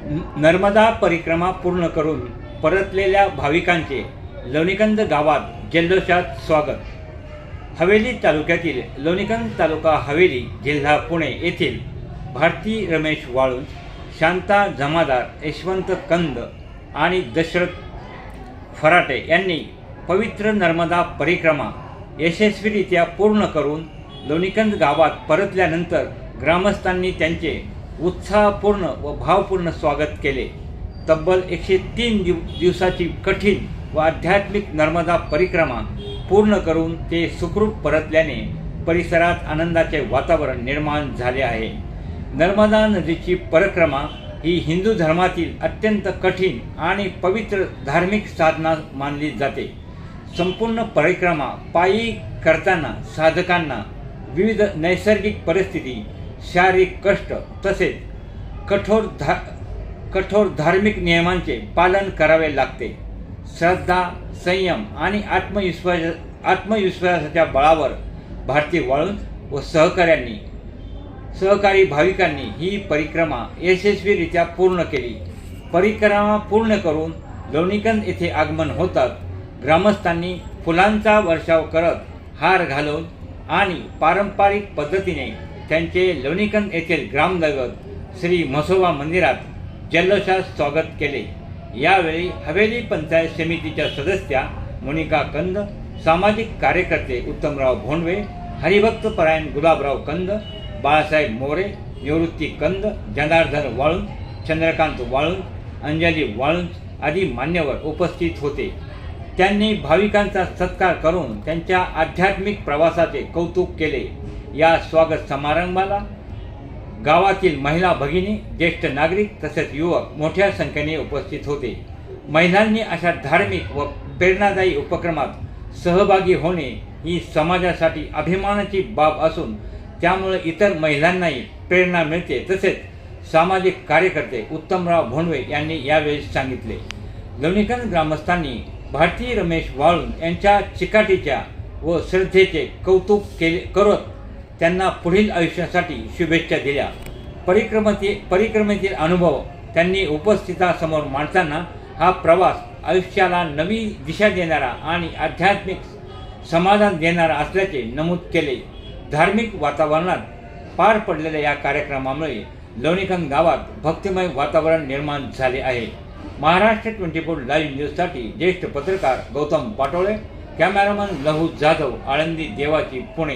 नर्मदा परिक्रमा पूर्ण करून परतलेल्या भाविकांचे लोणीकंद गावात जल्लोषात स्वागत. हवेली तालुक्यातील लोणीकंद तालुका हवेली जिल्हा पुणे येथील भारती रमेश वाळुंज, शांता जमादार, यशवंत कंद आणि दशरथ फराटे यांनी पवित्र नर्मदा परिक्रमा यशस्वीरित्या पूर्ण करून लोणीकंद गावात परतल्यानंतर ग्रामस्थांनी त्यांचे उत्साहपूर्ण व भावपूर्ण स्वागत केले. तब्बल 103 दिवसाची कठीण व आध्यात्मिक नर्मदा परिक्रमा पूर्ण करून ते सुखरूप परतल्याने परिसरात आनंदाचे वातावरण निर्माण झाले आहे. नर्मदा नदीची परिक्रमा ही हिंदू धर्मातील अत्यंत कठीण आणि पवित्र धार्मिक साधना मानली जाते. संपूर्ण परिक्रमा पायी करताना साधकांना विविध नैसर्गिक परिस्थिती, शारीरिक कष्ट तसेच कठोर धार्मिक नियमांचे पालन करावे लागते. श्रद्धा, संयम आणि आत्मविश्वासाच्या बळावर भारती वाळुंज व सहकारी भाविकांनी ही परिक्रमा यशस्वीरित्या पूर्ण केली. परिक्रमा पूर्ण करून लोणीकंद येथे आगमन होतात ग्रामस्थांनी फुलांचा वर्षाव करत हार घालून आणि पारंपरिक पद्धतीने त्यांचे लोणीकंद येथील ग्रामदैवत श्री म्हसोबा मंदिरात जल्लोषात स्वागत केले. यावेळी हवेली पंचायत समितीच्या सदस्या मोनिका कंद, सामाजिक कार्यकर्ते उत्तमराव भोंडवे, हरिभक्त परायण गुलाबराव कंद, बाळासाहेब मोरे, निवृत्ती कंद, जनार्दन वाळुंज, चंद्रकांत वाळुंज, अंजली वाळुंज आदी मान्यवर उपस्थित होते. त्यांनी भाविकांचा सत्कार करून त्यांच्या आध्यात्मिक प्रवासाचे कौतुक केले. या स्वागत समारंभाला गावातील महिला भगिनी, ज्येष्ठ नागरिक तसेच युवक मोठ्या संख्येने उपस्थित होते. महिलांनी अशा धार्मिक व प्रेरणादायी उपक्रमात सहभागी होणे ही समाजासाठी अभिमानाची बाब असून त्यामुळे इतर महिलांनाही प्रेरणा मिळते, तसेच सामाजिक कार्यकर्ते उत्तमराव भोंडवे यांनी यावेळी सांगितले. लोणीकंद ग्रामस्थांनी भारती रमेश वाळुंज यांच्या चिकाटीच्या व श्रद्धेचे कौतुक करत त्यांना पुढील आयुष्यासाठी शुभेच्छा दिल्या. परिक्रमेतील अनुभव त्यांनी उपस्थितांसमोर मांडताना हा प्रवास आयुष्याला नवी दिशा देणारा आणि आध्यात्मिक समाधान देणारा असल्याचे नमूद केले. धार्मिक वातावरणात पार पडलेल्या या कार्यक्रमामुळे लोणीकंद गावात भक्तिमय वातावरण निर्माण झाले आहे. महाराष्ट्र 24 लाईव्ह न्यूजसाठी ज्येष्ठ पत्रकार गौतम पाटोळे, कॅमेरामन लहू जाधव, आळंदी देवाची, पुणे.